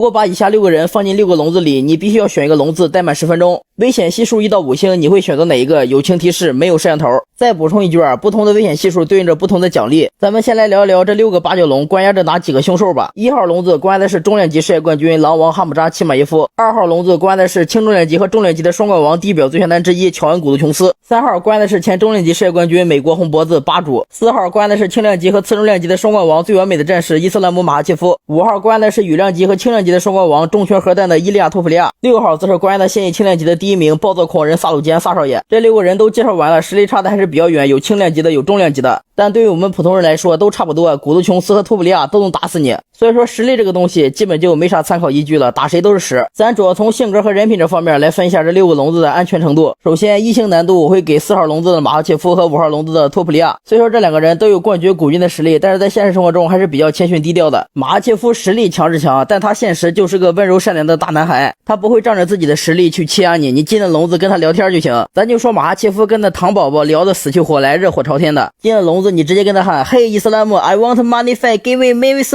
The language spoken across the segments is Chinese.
如果把以下6个人放进6个笼子里，你必须要选一个笼子待满10分钟。危险系数1到5星，你会选择哪一个？友情提示：没有摄像头。再补充一句不同的危险系数对应着不同的奖励。咱们先来聊一聊这6个八角笼关押着哪几个凶兽吧。1号笼子关押的是中量级世界冠军狼王哈姆扎齐马耶夫，2号笼子关押的是轻重量级和重量级的双冠王地表最强男之一乔恩古图琼斯，3号关押的是前中量级世界冠军美国红脖子巴主，4号关押的是轻量级和次重量级的双冠王最完美的战士伊斯兰姆马哈切夫，5号关押的是羽量级和轻量级的双冠王重拳核弹的伊利亚托普利亚，6号则是关押的现役轻量级的第1名暴躁狂人萨鲁坚萨少爷。这6个人都介绍完了，实力差的还是比较远，有轻量级的有重量级的，但对于我们普通人来说都差不多，古图琼斯和托普利亚都能打死你，所以说实力这个东西基本就没啥参考依据了，打谁都是屎。咱主要从性格和人品这方面来分一下这6个笼子的安全程度。首先1星难度我会给4号笼子的马哈切夫和5号笼子的托普利亚，虽说这2个人都有冠绝古军的实力，但是在现实生活中还是比较谦逊低调的。马哈切夫实力强是强，但他现实就是个温柔善良的大男孩，他不会仗着自己的实力去欺压你，你进了笼子跟他聊天就行。咱就说马哈切夫跟那糖宝宝聊得死去活来热火朝天的，进了笼子你直接跟他喊嘿伊斯兰姆 I want money fight give me mavis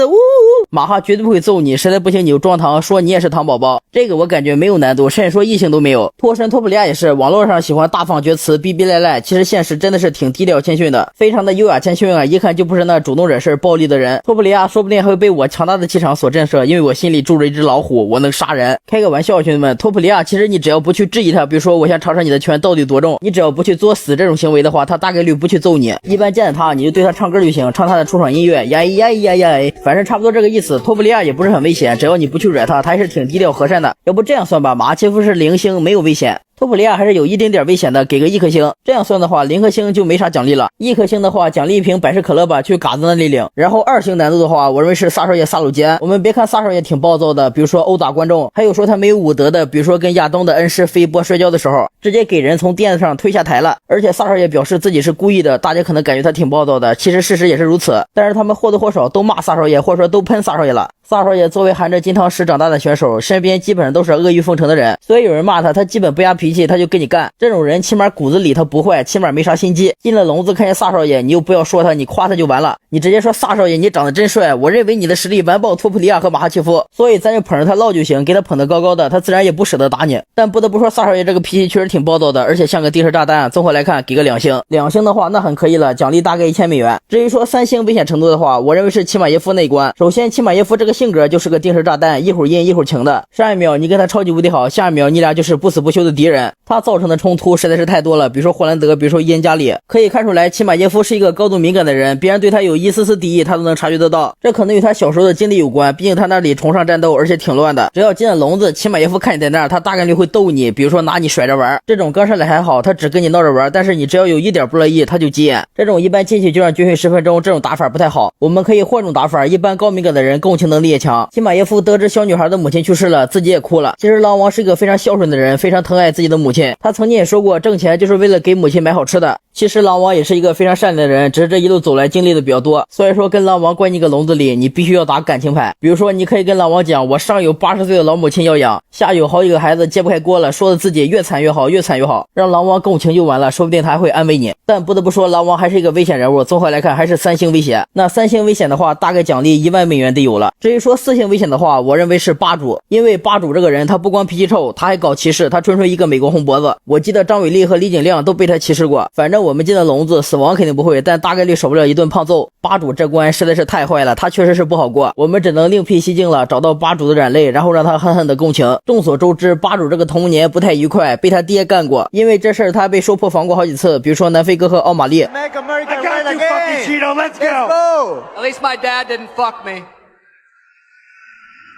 马哈绝对不会揍你，实在不行你就装糖说你也是糖宝宝，这个我感觉没有难度，甚至说1星都没有。脱身托普利亚也是网络上喜欢大放厥词逼逼赖赖，其实现实真的是挺低调谦逊的，非常的优雅谦逊一看就不是那主动惹事暴力的人。托普利亚说不定还会被我强大的气场所震慑，因为我心里住着一只老虎，我能杀人。开个玩笑兄弟们，托普利亚其实你只要不去质疑他，比如说我想尝尝你的拳到底多重，你只要不去作死这种行为的话，他大概率不去揍你。一般见到他你就对他唱歌就行，唱他的出场音乐呀呀呀呀，反正差不多这个意思。托普利亚也不是很危险，只要你不去惹他，他还是挺低调和善的。要不这样算吧，马哈切夫是0星，没有危险，托普利亚还是有一丁点危险的，给个1颗星。这样算的话0颗星就没啥奖励了，1颗星的话奖励一瓶百事可乐吧，去嘎子那里领。然后2星难度的话，我认为是萨少爷萨鲁坚。我们别看萨少爷挺暴躁的，比如说殴打观众，还有说他没有武德的，比如说跟亚东的恩师飞波摔跤的时候直接给人从垫子上推下台了，而且萨少爷表示自己是故意的，大家可能感觉他挺暴躁的，其实事实也是如此，但是他们或多或少都骂萨少爷，或者说都喷萨少爷了。萨少爷作为含着金汤匙长大的选手，身边基本上都是阿谀奉承的人，所以有人骂他，他基本不压脾气，他就跟你干。这种人起码骨子里他不坏，起码没啥心机。进了笼子看见萨少爷，你又不要说他，你夸他就完了，你直接说萨少爷你长得真帅，我认为你的实力完爆托普利亚和马哈切夫，所以咱就捧着他唠就行，给他捧得高高的，他自然也不舍得打你。但不得不说萨少爷这个脾气确实挺暴躁的，而且像个定时炸弹。综合来看给个2星，2星的话那很可以了，奖励大概1000美元。至于说3星危险程度的话，我认为是齐马耶夫那一关。首先齐马耶夫这个性格就是个定时炸弹，一会儿阴一会儿晴的，上一秒你跟他超级无敌好，下一秒你俩就是不死不休的敌人。他造成的冲突实在是太多了，比如说霍兰德，比如说伊恩加里，可以看出来齐马耶夫是一个高度敏感的人，别人对他有一丝丝敌意他都能察觉得到，这可能与他小时候的经历有关，毕竟他那里崇尚战斗，而且挺乱的。只要进了笼子，齐马耶夫看你在那儿，他大概率会逗你，比如说拿你甩着玩，这种刚上来还好，他只跟你闹着玩，但是你只要有一点不乐意他就急眼，这种一般进去就让军训10分钟，这种打法不太好。我们可以换种打法，一般高敏感的人共情能力也强。齐马耶夫得知小女孩的母亲去世了，自己也哭了。其实狼王是一个非常孝顺的人，非常疼爱自己的母亲，他曾经也说过挣钱就是为了给母亲买好吃的。其实狼王也是一个非常善良的人，只是这一路走来经历的比较多，所以说跟狼王关进一个笼子里，你必须要打感情牌。比如说你可以跟狼王讲，我上有80岁的老母亲要养，下有好几个孩子揭不开锅了，说的自己越惨越好，越惨越好，让狼王共情就完了，说不定他还会安慰你。但不得不说狼王还是一个危险人物，综合来看还是3星危险。那3星危险的话大概奖励1万美元得有了。至于说4星危险的话，我认为是巴主，因为巴主这个人他不光脾气臭，他还搞歧视，他纯粹一个美国红脖子。我记得张伟丽和李景亮都被他歧视过，反正我们进了笼子死亡肯定不会，但大概率少不了一顿胖揍。巴主这关实在是太坏了，他确实是不好过，我们只能另辟蹊径了，找到巴主的软肋，然后让他狠狠的共情。众所周知，巴主这个童年不太愉快，被他爹干过，因为这事儿他被收破防过好几次，比如说南非哥和奥马利。 Make America right again. Cheeto, let's go. At least my dad didn't fuck me.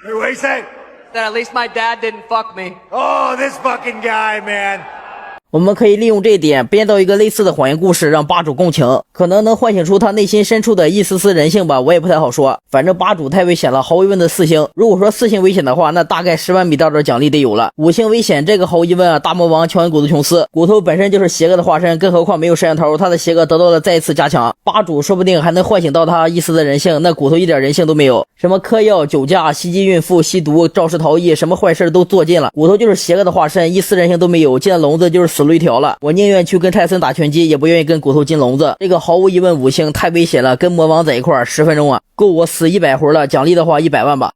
What do you say? That at least my dad didn't fuck me. Oh, this fucking guy, man. 我们可以利用这一点编造一个类似的谎言故事，让巴主共情，可能能唤醒出他内心深处的一丝丝人性吧，我也不太好说。反正巴主太危险了，毫无疑问的4星。如果说4星危险的话，那大概10万米大的奖励得有了。5星危险，这个毫无疑问啊，大魔王乔恩古图琼斯，骨头本身就是邪恶的化身，更何况没有摄像头，他的邪恶得到了再一次加强。巴主说不定还能唤醒到他一丝的人性，那骨头一点人性都没有，什么嗑药、酒驾、袭击孕妇、吸毒、肇事逃逸，什么坏事都做尽了，骨头就是邪恶的化身，一丝人性都没有，进了笼子就是死路一条了。我宁愿去跟泰森打拳击，也不愿意跟骨头进笼子。这个毫无疑问5星，太危险了，跟魔王在一块儿10分钟啊，够我死100回了，奖励的话100万吧。